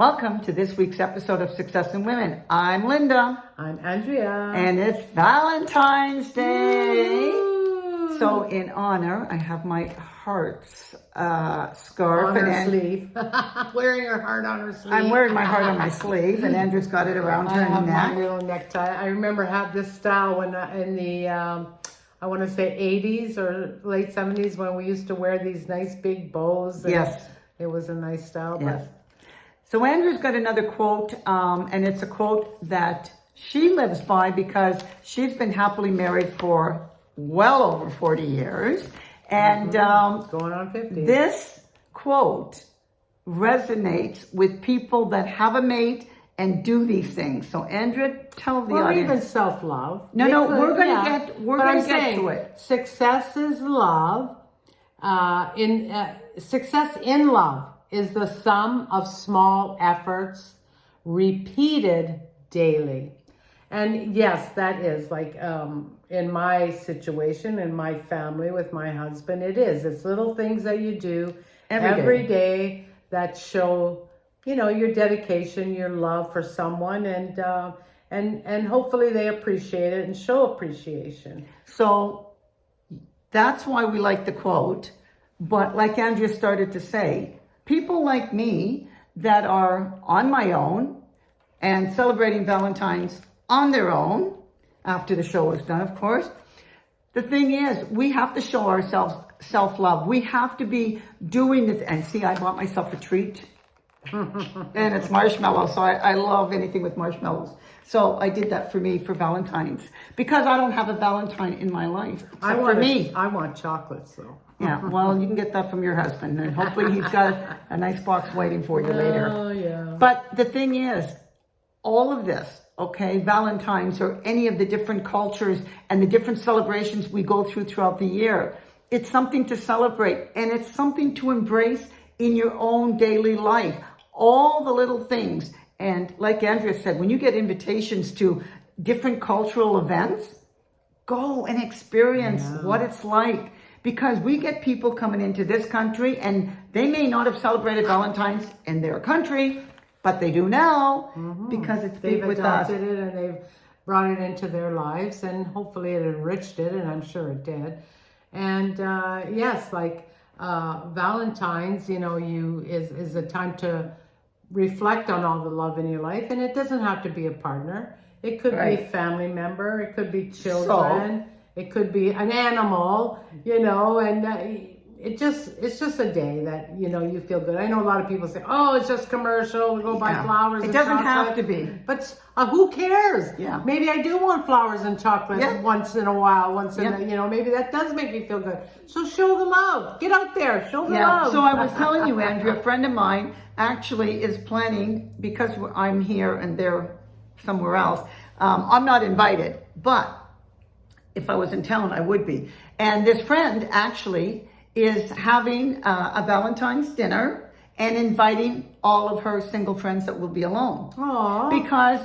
Welcome to this week's episode of Success in Women. I'm Linda. I'm Andrea. And it's Valentine's Day. Woo! So in honor, I have my heart's scarf. On her sleeve. Wearing her heart on her sleeve. I'm wearing my heart on my sleeve, and Andrew's got it around her I have neck. my little necktie. I remember have this style when in the, I want to say 80s or late 70s when we used to wear these nice big bows. Yes. It was a nice style. Yes. So Andrew's got another quote, and it's a quote that she lives by because she's been happily married for well over 40 years. And going on 50. This quote resonates with people that have a mate and do these things. So Andrea, tell the audience. Even self-love. No, we're going to get to it. Success is love. Success in love is the sum of small efforts repeated daily. And yes, that is like in my situation, in my family with my husband, it is. It's little things that you do every day that show, your dedication, your love for someone, and hopefully they appreciate it and show appreciation. So that's why we like the quote. But like Andrea started to say, people like me that are on my own and celebrating Valentine's on their own, after the show is done, of course. The thing is, we have to show ourselves self-love. We have to be doing this. And see, I bought myself a treat. And it's marshmallows. So I love anything with marshmallows. So I did that for me for Valentine's. Because I don't have a Valentine in my life. I want chocolates, though. Yeah, well, you can get that from your husband. And hopefully he's got a nice box waiting for you later. Oh, yeah. But the thing is, all of this, okay, Valentine's or any of the different cultures and the different celebrations we go throughout the year, it's something to celebrate and it's something to embrace in your own daily life. All the little things. And like Andrea said, when you get invitations to different cultural events, go and experience what it's like. Because we get people coming into this country and they may not have celebrated Valentine's in their country, but they do now because it's big with us. They've adopted it and they've brought it into their lives, and hopefully it enriched it, and I'm sure it did. And yes, like Valentine's, is a time to reflect on all the love in your life, and it doesn't have to be a partner. It could be a family member, it could be children, it could be an animal, and it's just a day that, you feel good. I know a lot of people say, oh, it's just commercial, we go buy flowers and chocolate. It doesn't have to be. But who cares? Yeah. Maybe I do want flowers and chocolate once in a while, maybe that does make me feel good. So show the love. Get out there, show the love. So I was telling you, Andrea, a friend of mine actually is planning, because I'm here and they're somewhere else, I'm not invited, but if I was in town, I would be. And this friend actually is having a Valentine's dinner and inviting all of her single friends that will be alone. Aww. Because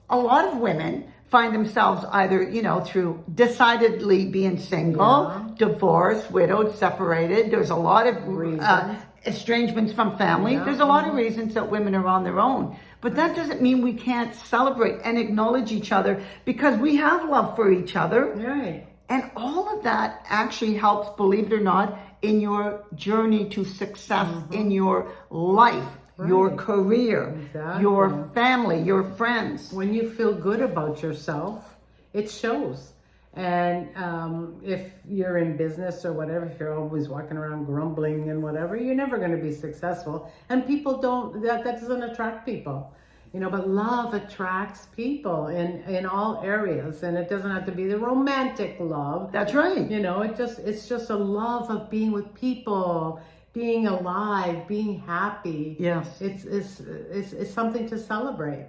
a lot of women find themselves either, through decidedly being single, divorced, widowed, separated. There's a lot of estrangements from family. Yeah. There's a lot of reasons that women are on their own. But that doesn't mean we can't celebrate and acknowledge each other, because we have love for each other. Right. And all of that actually helps, believe it or not, in your journey to success in your life, your career, your family, your friends. When you feel good about yourself, it shows. And if you're in business or whatever, if you're always walking around grumbling and whatever, you're never going to be successful. And people that doesn't attract people. But love attracts people in all areas, and it doesn't have to be the romantic love. That's right. It's just a love of being with people, being alive, being happy. Yes. It's something to celebrate.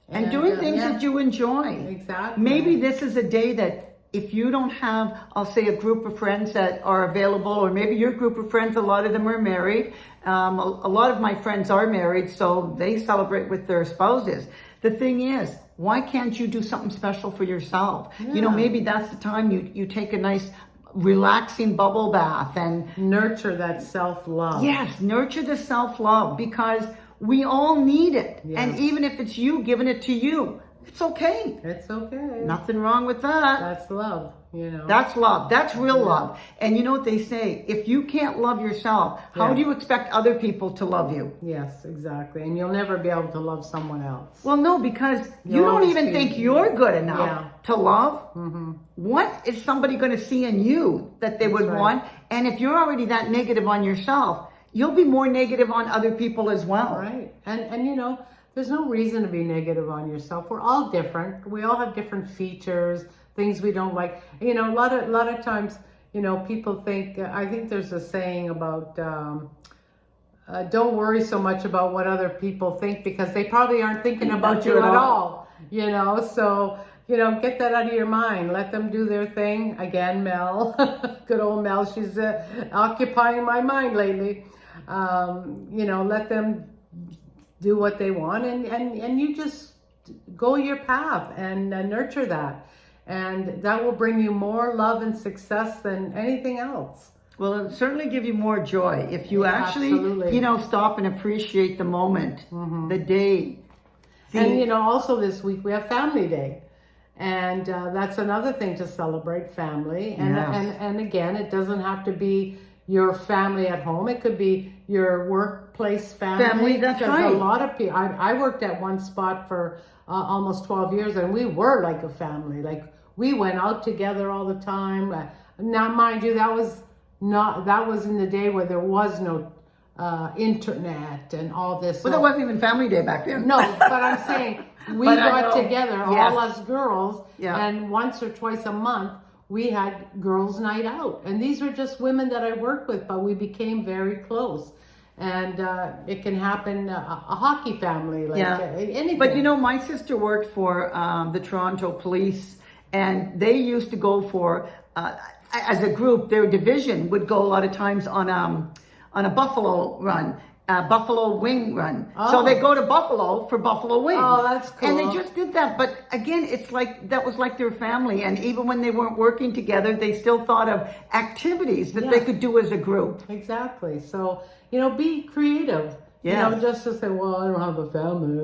And doing things that you enjoy. Exactly. Maybe this is a day that if you don't have, I'll say, a group of friends that are available, or maybe your group of friends, a lot of them are married. A lot of my friends are married, so they celebrate with their spouses. The thing is, why can't you do something special for yourself? Yeah. Maybe that's the time you take a nice relaxing bubble bath and nurture that self-love. Yes, nurture the self-love, because We all need it. Yes. And even if it's you giving it to you, it's okay. It's okay. Nothing wrong with that. That's love, you know. That's love. That's real love. And you know what they say? If you can't love yourself, how do you expect other people to love you? Yes, exactly. And you'll never be able to love someone else. Well, no, because you You'll don't always even be- think you're good enough Yeah. to love. What is somebody going to see in you that they would right. want? And if you're already that negative on yourself, you'll be more negative on other people as well. Right. And you know, there's no reason to be negative on yourself. We're all different. We all have different features, things we don't like. You know, a lot of times, you know, people think, I think there's a saying about, don't worry so much about what other people think because they probably aren't thinking about you at all. You know, so, you know, get that out of your mind. Let them do their thing. Again, Mel, good old Mel, she's occupying my mind lately. You know, let them do what they want and you just go your path and nurture that. And that will bring you more love and success than anything else. Well, it'll certainly give you more joy if you actually, absolutely. you know, stop and appreciate the moment, the day. And, you know, also this week we have Family Day. And that's another thing to celebrate, family. And, Yes. and again, it doesn't have to be your family at home. It could be your workplace family. That's because right. a lot of people, I worked at one spot for almost 12 years and we were like a family. Like we went out together all the time. Now, mind you, that was in the day where there was no internet and all this. Well, that wasn't even Family Day back then. No, but I'm saying we But I got know. together, Yes. all us girls, Yeah. and once or twice a month we had girls' night out. And these were just women that I worked with, but we became very close. And it can happen, a hockey family, like anything. But you know, my sister worked for the Toronto Police, and they used to go for, as a group, their division would go a lot of times on a buffalo run. Buffalo wing run. So they go to Buffalo for buffalo wings. Oh, that's cool. And they just did that. But again, it's like, that was like their family. And even when they weren't working together, they still thought of activities that they could do as a group. Exactly. So, you know, be creative. Yes. You know, just to say, well, I don't have a family.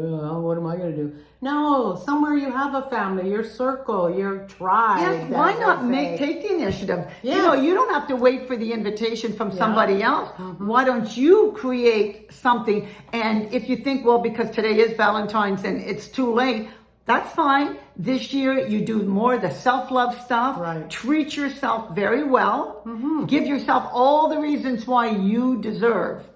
What am I going to do? No, somewhere you have a family, your circle, your tribe. Yes, why as not they say. take the initiative? Yes. You know, you don't have to wait for the invitation from somebody else. Why don't you create something? And if you think, well, because today is Valentine's and it's too late, that's fine. This year, you do more of the self-love stuff. Right. Treat yourself very well. Give yourself all the reasons why you deserve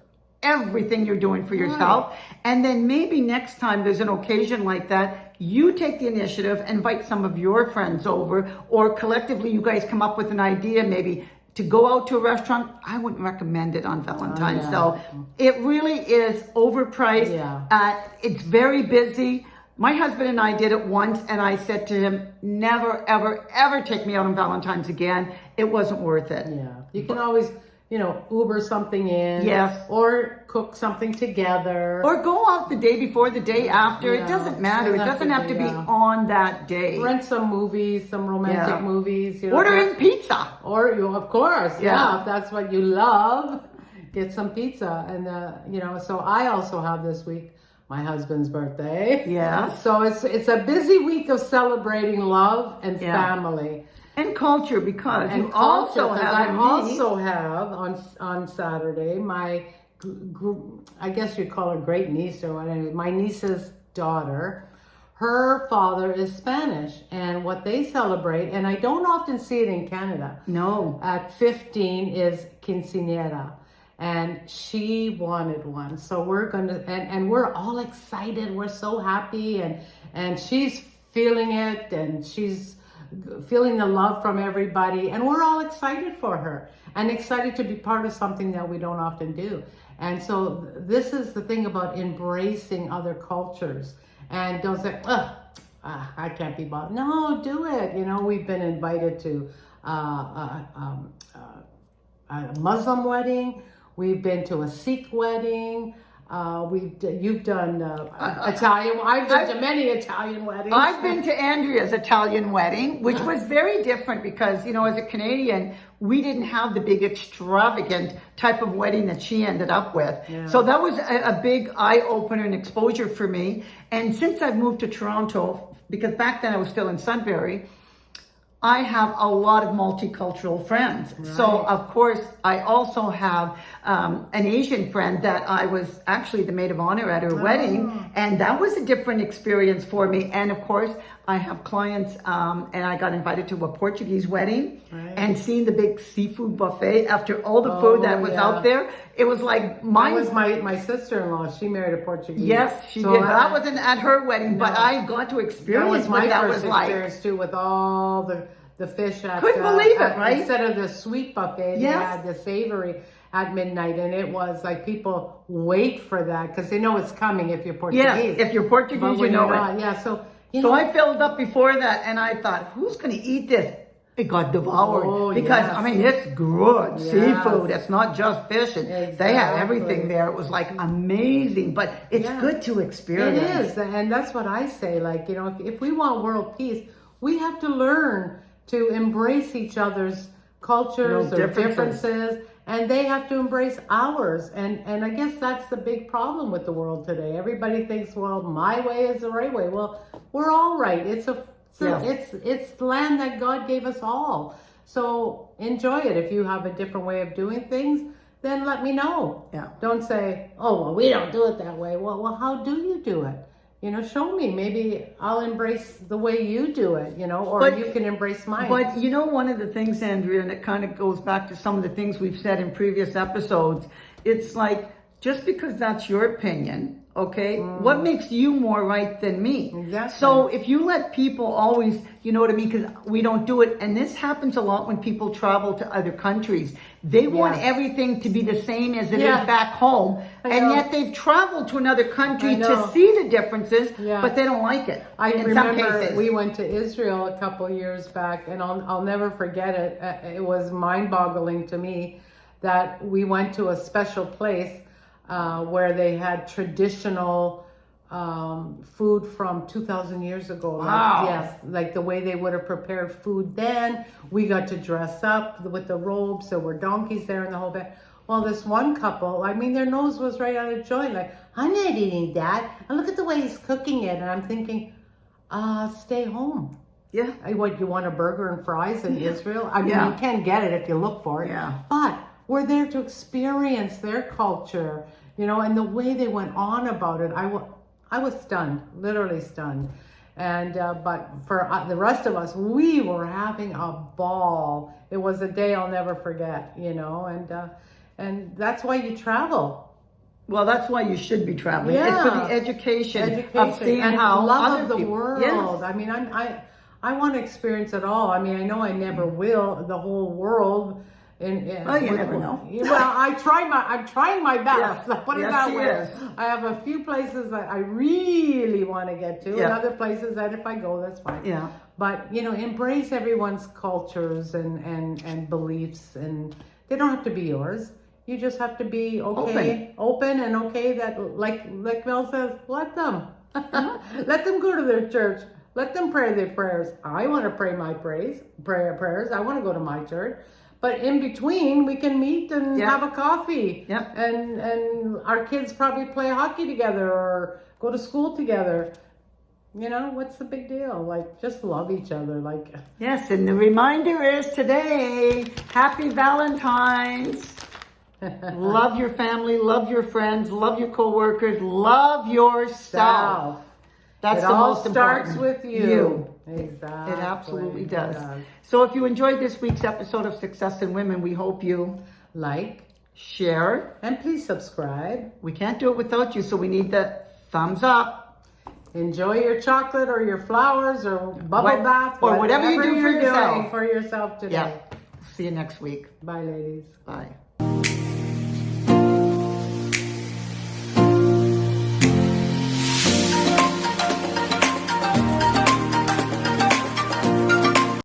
everything you're doing for yourself. And then maybe next time there's an occasion like that, you take the initiative, invite some of your friends over, or collectively you guys come up with an idea maybe to go out to a restaurant. I wouldn't recommend it on Valentine's though. It really is overpriced. It's very busy. My husband and I did it once, and I said to him, never, ever, ever take me out on Valentine's again. It wasn't worth it. Yeah. You can always, you know, Uber something in. Yes. Or cook something together. Or go out the day before, the day after. It doesn't matter. It doesn't have to be on that day. Rent some movies, some romantic movies. You know, Order in pizza. Or, of course, if that's what you love, get some pizza. And, you know, so I also have this week my husband's birthday. Yeah. So it's a busy week of celebrating love and family. And culture, because And you culture, also 'cause have I a niece. also have on Saturday my, I guess you'd call her great niece or whatever, my niece's daughter. Her father is Spanish, and what they celebrate, and I don't often see it in Canada. No. At 15 is quinceañera, and she wanted one. So we're gonna, and we're all excited. We're so happy, and she's feeling it, and she's feeling the love from everybody, and we're all excited for her and excited to be part of something that we don't often do. And so this is the thing about embracing other cultures, and don't say, I can't be bothered. No, do it. You know, we've been invited to a Muslim wedding. We've been to a Sikh wedding. You've done Italian. I've been to many Italian weddings. I've been to Andrea's Italian wedding, which was very different because, you know, as a Canadian, we didn't have the big extravagant type of wedding that she ended up with. Yeah. So that was a big eye opener and exposure for me. And since I've moved to Toronto, because back then I was still in Sudbury, I have a lot of multicultural friends. Right. So, of course, I also have an Asian friend that I was actually the maid of honor at her wedding. And that was a different experience for me. And, of course, I have clients and I got invited to a Portuguese wedding. Right. And seeing the big seafood buffet after all the food that was out there. It was like That was my sister-in-law. She married a Portuguese. Yes, she did. But I wasn't at her wedding, but I got to experience what that was like. Experience too, with all the fish at. Couldn't believe it, right? Instead of the sweet buffet, they had the savory at midnight, and it was like people wait for that because they know it's coming if you're Portuguese. Yes, if you're Portuguese, you know it. Yeah, so I filled up before that, and I thought, who's going to eat this? It got devoured because I mean it's good seafood. It's not just fish. And they had everything there. It was like amazing, but it's good to experience. It is, and that's what I say. Like, you know, if we want world peace, we have to learn to embrace each other's cultures or differences, and they have to embrace ours. And I guess that's the big problem with the world today. Everybody thinks, well, my way is the right way. Well, we're all right. It's the land that God gave us all. So enjoy it. If you have a different way of doing things, then let me know. Yeah. Don't say, oh, well, we don't do it that way. Well, how do you do it? You know, show me. Maybe I'll embrace the way you do it, you know, or you can embrace mine. But you know, one of the things, Andrea, and it kind of goes back to some of the things we've said in previous episodes, it's like, just because that's your opinion, okay, what makes you more right than me? Exactly. So if you let people always, you know what I mean, because we don't do it, and this happens a lot when people travel to other countries. They want everything to be the same as it is back home, and yet they've traveled to another country to see the differences, but they don't like it. I in remember some cases. We went to Israel a couple years back, and I'll never forget it. It was mind-boggling to me that we went to a special place where they had traditional food from 2,000 years ago. Wow. Like the way they would have prepared food then. We got to dress up with the robes. There were donkeys there and the whole bit. Well, this one couple, I mean, their nose was right out of joint. Like, I'm not eating that. And look at the way he's cooking it. And I'm thinking, stay home. Yeah. What, you want a burger and fries in Israel? I mean, you can get it if you look for it. Yeah. But we're there to experience their culture, you know, and the way they went on about it. I was stunned, literally stunned. And, but for the rest of us, we were having a ball. It was a day I'll never forget, you know, and that's why you travel. Well, that's why you should be traveling. Yeah. It's for the education of seeing and how love other of the people, world. Yes. I mean, I want to experience it all. I mean, I know I never will, the whole world. Well, you never know. Well, I'm trying my best. Yeah. Put it Yes, that she way. is. I have a few places that I really want to get to, and other places that if I go, that's fine. Yeah. But you know, embrace everyone's cultures and beliefs, and they don't have to be yours. You just have to be open and okay. That like Mel says, let them, let them go to their church. Let them pray their prayers. I want to pray my prayers. I want to go to my church. But in between, we can meet and have a coffee. Yep. And our kids probably play hockey together or go to school together. You know, what's the big deal? Like, just love each other. Like, yes, and the reminder is today, happy Valentine's. Love your family, love your friends, love your coworkers, love yourself. That's the most important. It all starts with you. Exactly. It absolutely does. So if you enjoyed this week's episode of Success in Women, we hope you like, share, and please subscribe. We can't do it without you, so we need the thumbs up. Enjoy your chocolate or your flowers or bubble bath or whatever you do for yourself. For yourself today. Yeah. See you next week. Bye, ladies. Bye.